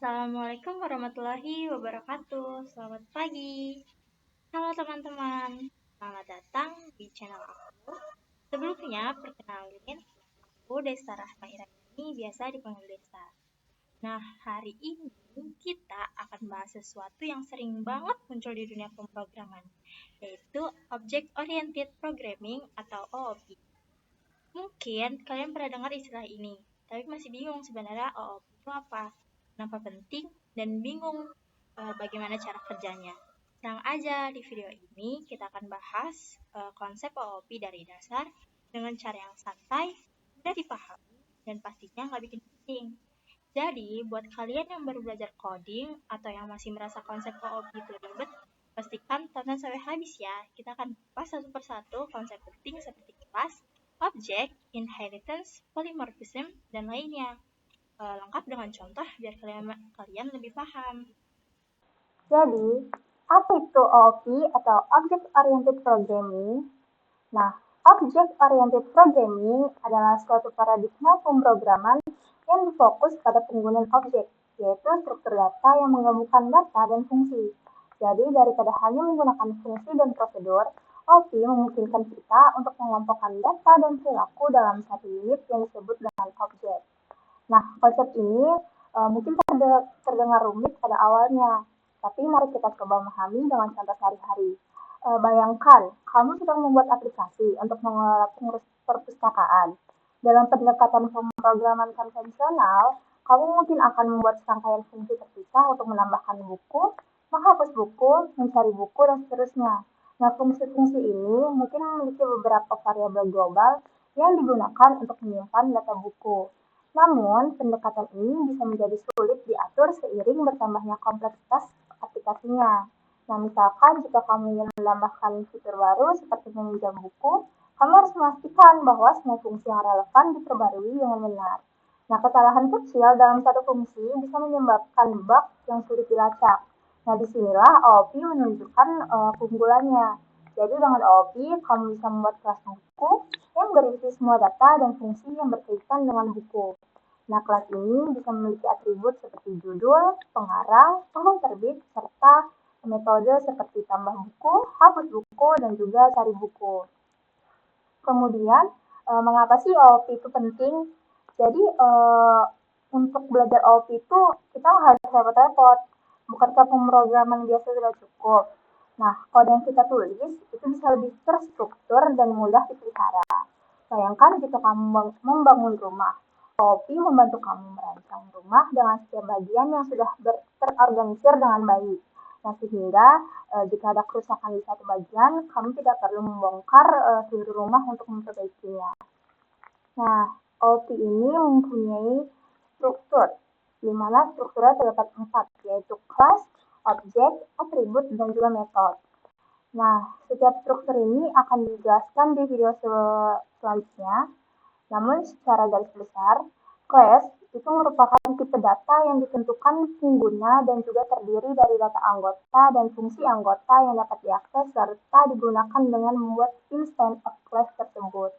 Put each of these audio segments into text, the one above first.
Assalamualaikum warahmatullahi wabarakatuh. Selamat pagi. Halo teman-teman, selamat datang di channel aku. Sebelumnya, perkenalin, aku Desta Rahma Irani, biasa dipanggil Desta. Nah, hari ini kita akan bahas sesuatu yang sering banget muncul di dunia pemrograman, yaitu Object Oriented Programming atau OOP. Mungkin kalian pernah dengar istilah ini, tapi masih bingung sebenarnya OOP itu apa, kenapa penting, dan bingung bagaimana cara kerjanya. Tenang aja, di video ini kita akan bahas konsep OOP dari dasar dengan cara yang santai, mudah dipahami, dan pastinya nggak bikin pusing. Jadi, buat kalian yang baru belajar coding atau yang masih merasa konsep OOP itu ribet, pastikan tonton sampai habis ya. Kita akan bahas satu persatu konsep penting seperti kelas, objek, inheritance, polymorphism, dan lainnya. Lengkap dengan contoh biar kalian lebih paham. Jadi, apa itu OOP atau Object Oriented Programming? Nah, Object Oriented Programming adalah suatu paradigma pemrograman yang berfokus pada penggunaan objek, yaitu struktur data yang menggabungkan data dan fungsi. Jadi, daripada hanya menggunakan fungsi dan prosedur, OOP memungkinkan kita untuk mengelompokkan data dan perilaku dalam satu unit yang disebut dengan objek. Nah, konsep ini mungkin terdengar rumit pada awalnya, tapi mari kita coba memahami dengan contoh sehari-hari. Bayangkan, kamu sedang membuat aplikasi untuk mengelola pengurus perpustakaan. Dalam pendekatan pemrograman konvensional, kamu mungkin akan membuat serangkaian fungsi terpisah untuk menambahkan buku, menghapus buku, mencari buku, dan seterusnya. Nah, fungsi-fungsi ini mungkin memiliki beberapa variabel global yang digunakan untuk menyimpan data buku. Namun, pendekatan ini bisa menjadi sulit diatur seiring bertambahnya kompleksitas aplikasinya. Nah, misalkan jika kamu ingin menambahkan fitur baru seperti meminjam buku, kamu harus memastikan bahwa semua fungsi yang relevan diperbarui dengan benar. Nah, kesalahan kecil dalam satu fungsi bisa menyebabkan bug yang sulit dilacak. Nah, disinilah OOP menunjukkan keunggulannya. Jadi dengan OOP, kamu bisa membuat kelas buku yang berisi semua data dan fungsi yang berkaitan dengan buku. Nah, kelas ini bisa memiliki atribut seperti judul, pengarang, tanggal terbit, serta metode seperti tambah buku, hapus buku, dan juga cari buku. Kemudian, mengapa sih OOP itu penting? Jadi, untuk belajar OOP itu kita harus repot-repot. Bukankah pemrograman biasa sudah cukup? Nah, kode yang kita tulis itu bisa lebih terstruktur dan mudah dipelihara. Bayangkan jika kamu membangun rumah. OOP membantu kamu merancang rumah dengan setiap bagian yang sudah terorganisir dengan baik. Nah, sehingga jika ada kerusakan di satu bagian, kamu tidak perlu membongkar seluruh rumah untuk memperbaikinya. Nah, OOP ini mempunyai struktur, di mana strukturnya terdapat 4, yaitu class, objek, atribut, dan juga metode. Nah, setiap struktur ini akan dijelaskan di video selanjutnya. Namun, secara garis besar, class itu merupakan tipe data yang ditentukan pengguna dan juga terdiri dari data anggota dan fungsi anggota yang dapat diakses serta digunakan dengan membuat instance of class tersebut.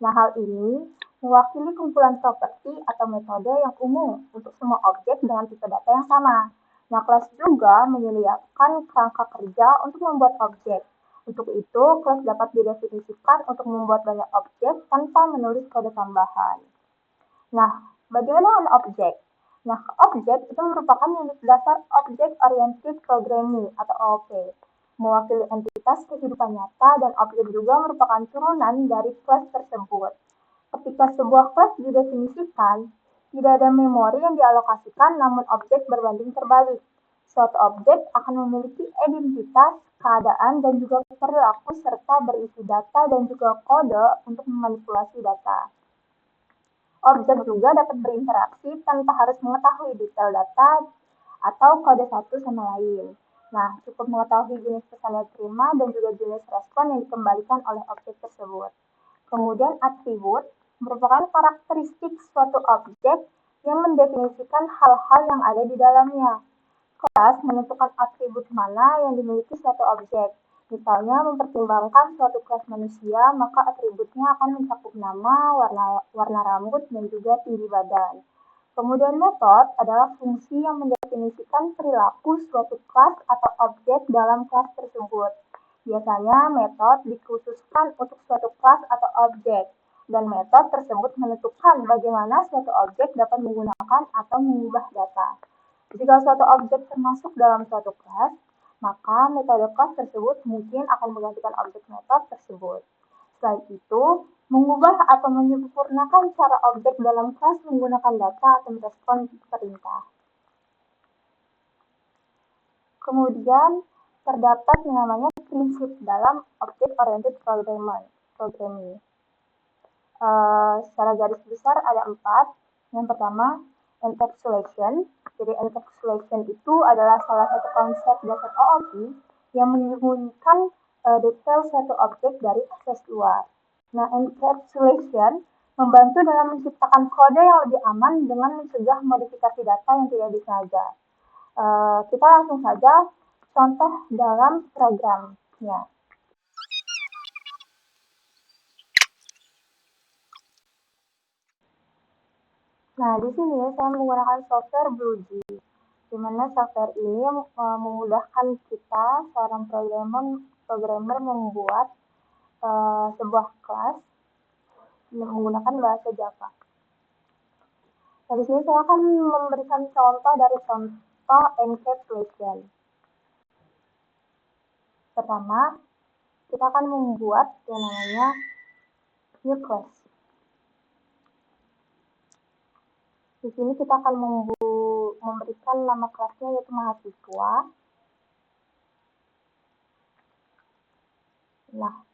Nah, hal ini mewakili kumpulan properti atau metode yang umum untuk semua objek dengan tipe data yang sama. Nah, kelas juga menyediakan kerangka kerja untuk membuat objek. Untuk itu, kelas dapat didefinisikan untuk membuat banyak objek tanpa menulis kode tambahan. Nah, bagaimana dengan objek? Nah, objek itu merupakan unit dasar Object Oriented Programming atau OOP. Mewakili entitas kehidupan nyata dan objek juga merupakan turunan dari kelas tersebut. Ketika sebuah kelas didefinisikan, tidak ada memori yang dialokasikan namun objek berbanding terbalik. Suatu objek akan memiliki identitas, keadaan, dan juga perilaku serta berisi data dan juga kode untuk memanipulasi data. Objek juga dapat berinteraksi tanpa harus mengetahui detail data atau kode satu sama lain. Nah, cukup mengetahui jenis pesan yang diterima dan juga jenis respon yang dikembalikan oleh objek tersebut. Kemudian atribut merupakan karakteristik suatu objek yang mendefinisikan hal-hal yang ada di dalamnya. Kelas menentukan atribut mana yang dimiliki suatu objek. Misalnya, mempertimbangkan suatu kelas manusia, maka atributnya akan mencakup nama, warna rambut, dan juga tinggi badan. Kemudian metode adalah fungsi yang mendefinisikan perilaku suatu kelas atau objek dalam kelas tersebut. Biasanya metode dikhususkan untuk suatu kelas atau objek, dan metode tersebut menentukan bagaimana suatu objek dapat menggunakan atau mengubah data. Jika suatu objek termasuk dalam suatu kelas, maka metode kelas tersebut mungkin akan menggantikan objek metode tersebut. Selain itu, mengubah atau menyempurnakan cara objek dalam kelas menggunakan data atau merespon perintah. Kemudian, terdapat yang namanya prinsip dalam object-oriented programming. Secara garis besar ada 4. Yang pertama, encapsulation. Jadi encapsulation itu adalah salah satu konsep dasar OOP yang menyembunyikan detail suatu objek dari akses luar. Nah, encapsulation membantu dalam menciptakan kode yang lebih aman dengan mencegah modifikasi data yang tidak disengaja. Kita langsung saja contoh dalam programnya. Nah, di sini saya menggunakan software BlueJ, di mana software ini memudahkan kita, seorang programmer membuat sebuah kelas menggunakan bahasa Java. Nah, di sini saya akan memberikan contoh dari contoh encapsulation. Pertama, kita akan membuat yang namanya new class. Di sini kita akan memberikan nama kelasnya yaitu mahasiswa. Nah,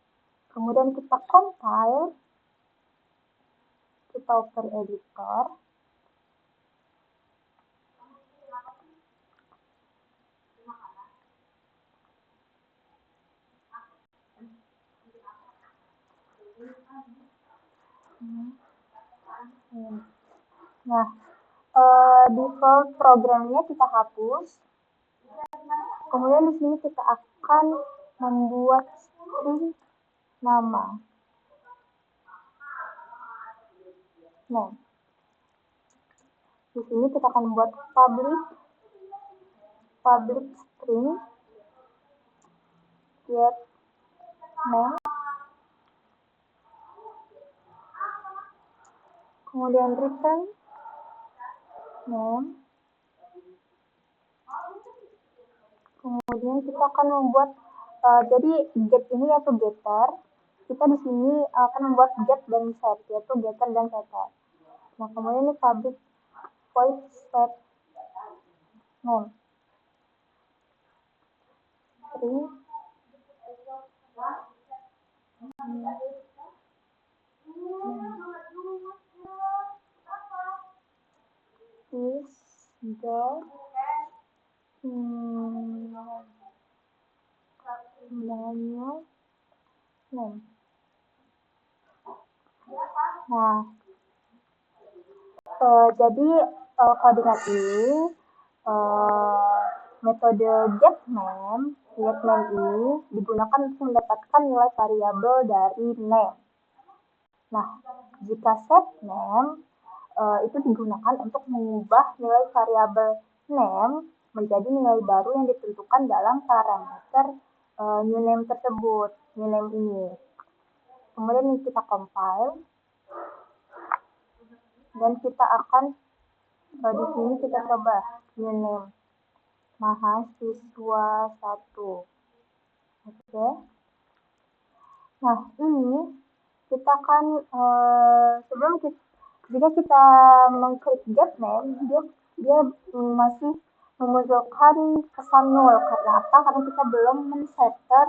kemudian kita compile, kita open editor. Nah, default programnya kita hapus. Kemudian di sini kita akan membuat string nama. Nah, di sini kita akan buat public string get name. Kemudian return name. Kemudian kita akan membuat jadi get ini yaitu getter. Kita di sini akan membuat get dan set yaitu getter dan setter. Nah, kemudian ini public void set name. Is the manual name. Nah, jadi koordinat ini metode getName ini digunakan untuk mendapatkan nilai variabel dari name. Nah, jika setName itu digunakan untuk mengubah nilai variabel name menjadi nilai baru yang ditentukan dalam parameter new name tersebut, new name ini. Kemudian kita compile dan kita akan di sini kita coba new name mahasiswa 1. Oke. Nah, ini kita akan jika kita mengklik get name, dia masih memunculkan kesan nol. Karena apa? Karena kita belum men-setter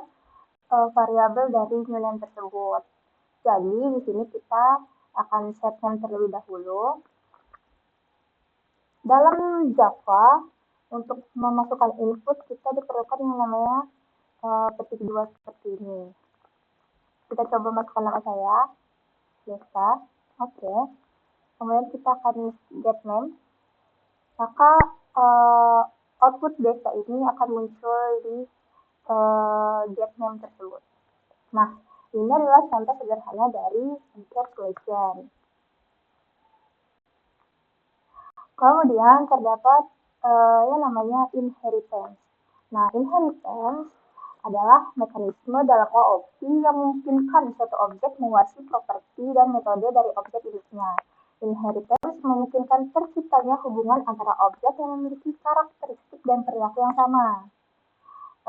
variabel dari new name tersebut. Jadi di sini kita akan set name terlebih dahulu. Dalam Java, untuk memasukkan input kita diperlukan yang namanya petik 2 seperti ini. Kita coba masukkan nama saya, Desta. Oke. Kemudian kita akan get name. Maka output Desta ini akan muncul di get name tersebut. Nah, ini adalah contoh sederhana dari encapsulation. Kemudian terdapat yang namanya inheritance. Nah, inheritance adalah mekanisme dalam OOP yang memungkinkan suatu objek mewarisi properti dan metode dari objek induknya. Inheritance memungkinkan terciptanya hubungan antara objek yang memiliki karakteristik dan perilaku yang sama.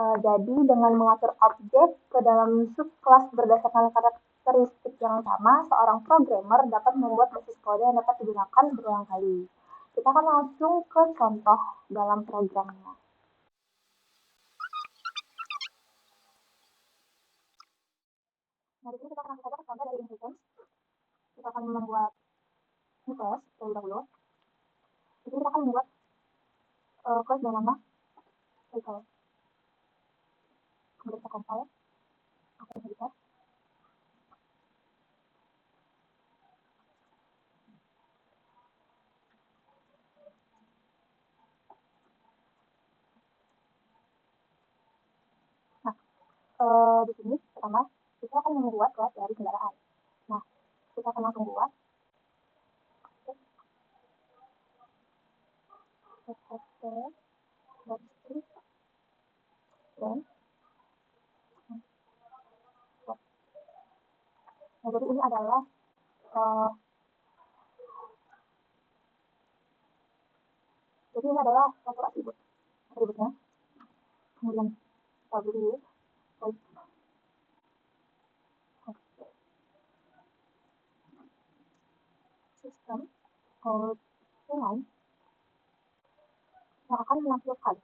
Jadi dengan mengatur objek ke dalam subkelas berdasarkan karakteristik yang sama, seorang programmer dapat membuat basis kode yang dapat digunakan berulang kali. Kita akan langsung ke contoh dalam programnya. Nah, di sini kita akan langsung contoh dari inheritance. Kita akan membuat class terlebih dahulu. Di sini kita akan membuat class dengan nama vehicle. Kemudian kita compile. Oke, bisa. Nah, di sini pertama kita akan membuat kelas dari kendaraan. Nah, kita akan langsung buat. Nah, jadi ini adalah satu atributnya. Kemudian dulu sistem dengan yang akan menampilkan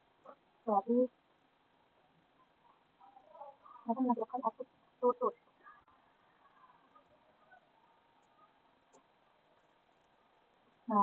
output tutur. Nah,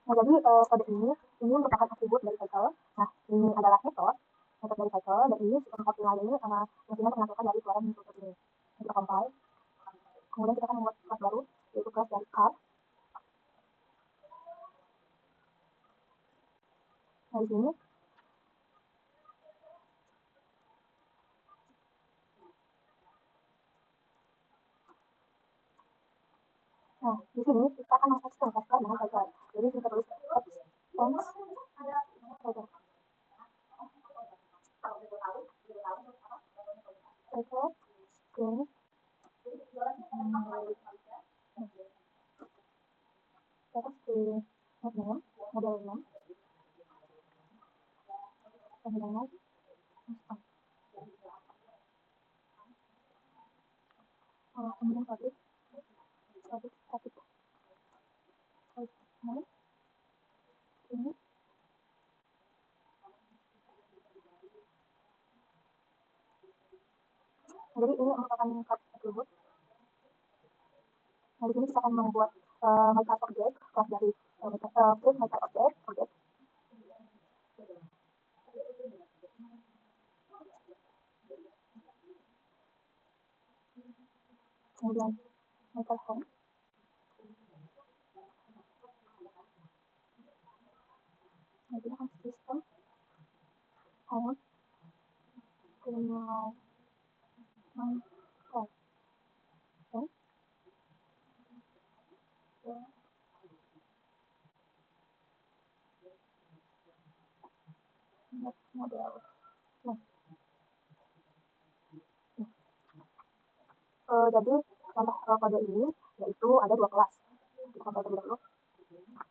jadi kode ini merupakan atribut dari cycle. Nah, ini adalah metode dari cycle, dan ini sistem optimal ini nantinya menampilkan dari keluaran tutur ini. Kita compile. Kemudian kita akan membuat kelas baru, yaitu kelas dari car. Nah, di sini kita akan mengekstend kelas car dengan cycle. Jadi kita tulis extends cycle. Cycle string model 6 kemudian kemudian public static ini. Jadi ini merupakan atribut. Nah, di sini kita akan membuat micro object, kelas dari create micro object. Kemudian micro home. Nah, ini akan sistem home criminal model. Nah, jadi contoh kode ini yaitu ada dua kelas. Kita coba terlebih dahulu.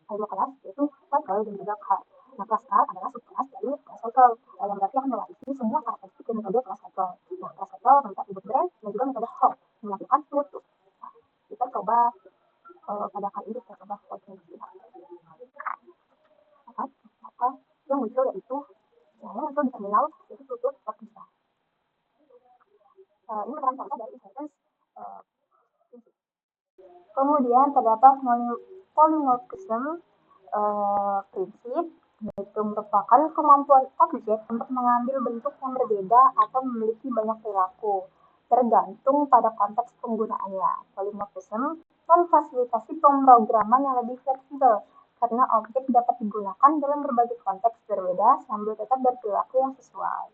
Ada dua kelas, yaitu cycle dan juga car. Nah, kelas car adalah subkelas dari kelas cycle, yang berarti akan mewarisi semua karakteristik dan metode kelas cycle. Nah, kelas cycle memiliki atribut brand dan juga metode home, melakukan tutur. Kita coba pada kali ini kita coba coding lihat. Maka yang muncul yaitu di terminal yaitu tutur bisa. Ini merupakan contoh dari inheritance. Kemudian terdapat polymorphism prinsip, yaitu merupakan kemampuan objek untuk mengambil bentuk yang berbeda atau memiliki banyak perilaku, tergantung pada konteks penggunaannya. Polymorphism memfasilitasi pemrograman yang lebih fleksibel, karena objek dapat digunakan dalam berbagai konteks berbeda sambil tetap berperilaku yang sesuai.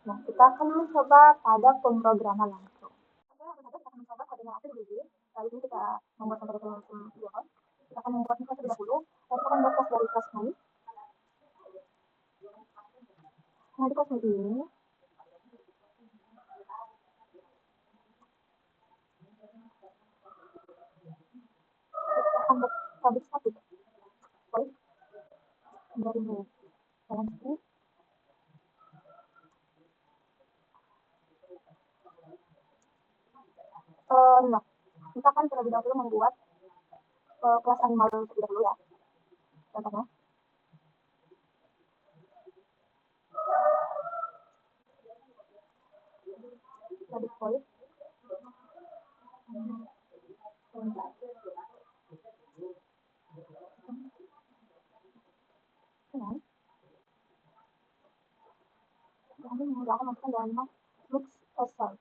Nah, kita akan mencoba pada pemrograman langsung. Oke, langsung saja kita akan mencoba kodenya apa dulu. Lalu ini kita membuat sampai dengan kita akan membuat kelas terlebih dahulu. Lalu kita akan membuat kelas dari kelas ini. Nah, di kelas ini kita akan buat public static void dari dalam sini. Nah, kita akan terlebih dahulu membuat kelas animal terlebih dahulu ya. Contohnya. Public void. Lalu menggunakan masukkan dalam mix asal.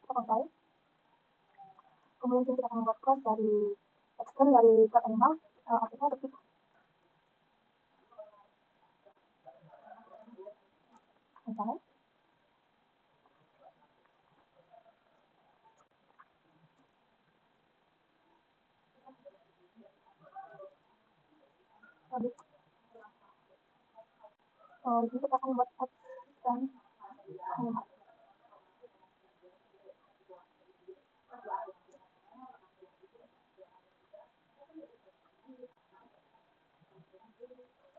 Kita pakai. Kemudian kita akan membuat kelas dari extend dari kelas animal artinya ketik. Misalnya. Jadi kita akan membuat extend animal.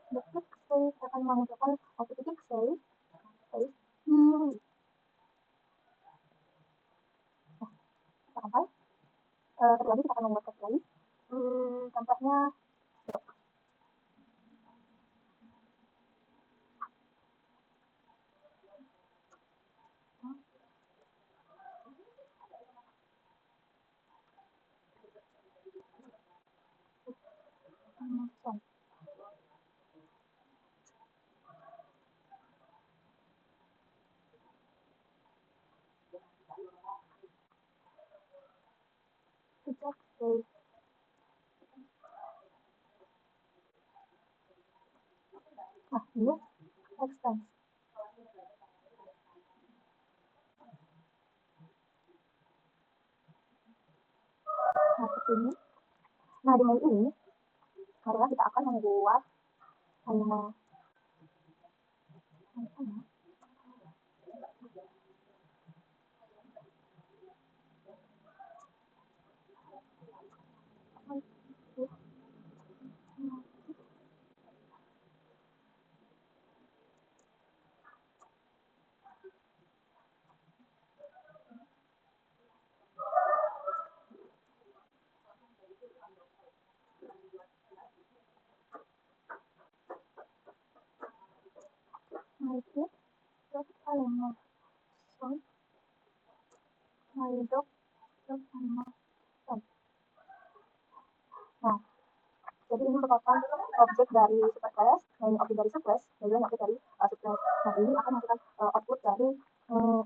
Detik saya akan mengucapkan titik saya sampai terlebih kita akan membuat kelas lagi. Contohnya sejak saya nah ini extend. Nah seperti ini. Nah di main ini karena kita akan membuat animal my kid dog animal son my dog animal son. Nah jadi ini merupakan objek dari superclass, nah ini objek dari subclass, dan ini objek dari subclass. Nah ini akan menghasilkan output dari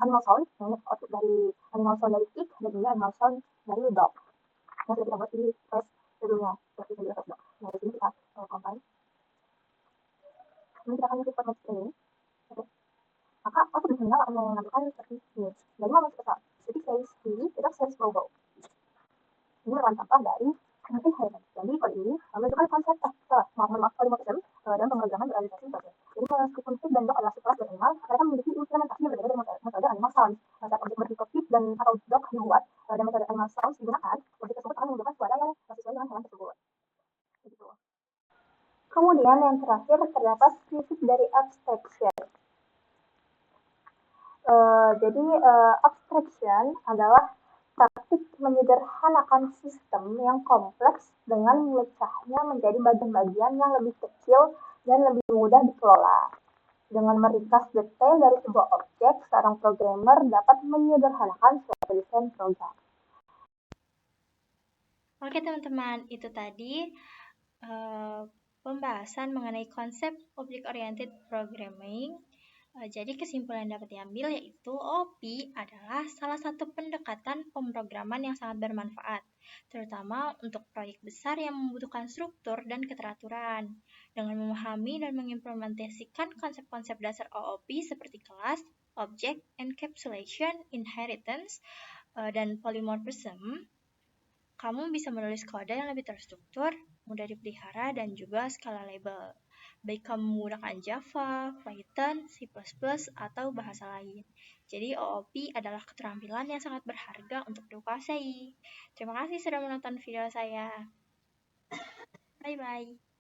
animal sound, nah ini output dari animal sound dari pig, dan ini animal sound dari dog. Nah sudah kita buat di class sebelumnya, seperti video dog. Nah di sini kita compile. Ini kita akan mengisi format ini. Oke. Maka aku di sini akan mengambilkan seperti ini. Dari mana kita static size ini, kita size global. Ini merupakan contoh dari inheritance. Jadi kode ini menunjukkan konsep maaf kalimat dan pemrograman berorientasi proses. Jadi meskipun pig dan dog adalah subclass dari animal, mereka memiliki implementasi yang berbeda dengan metode animal sound. Saat objek bertipe pig dan atau dog dibuat dan metode animal sound digunakan, objek tersebut akan menggunakan suara yang sesuai dengan hewan tersebut. Begitu. Kemudian yang terakhir terdapat prinsip dari abstraction. Jadi abstraction adalah praktik menyederhanakan sistem yang kompleks dengan memecahnya menjadi bagian-bagian yang lebih kecil dan lebih mudah dikelola. Dengan meringkas detail dari sebuah objek, seorang programmer dapat menyederhanakan suatu desain program. Oke teman-teman, itu tadi pembahasan mengenai konsep Object-Oriented Programming. Jadi kesimpulan yang dapat diambil yaitu OOP adalah salah satu pendekatan pemrograman yang sangat bermanfaat, terutama untuk proyek besar yang membutuhkan struktur dan keteraturan. Dengan memahami dan mengimplementasikan konsep-konsep dasar OOP seperti kelas, object, encapsulation, inheritance, dan polymorphism, kamu bisa menulis kode yang lebih terstruktur, mudah dipelihara, dan juga scalable. Baik kamu menggunakan Java, Python, C++, atau bahasa lain. Jadi OOP adalah keterampilan yang sangat berharga untuk dikuasai. Terima kasih sudah menonton video saya. Bye-bye.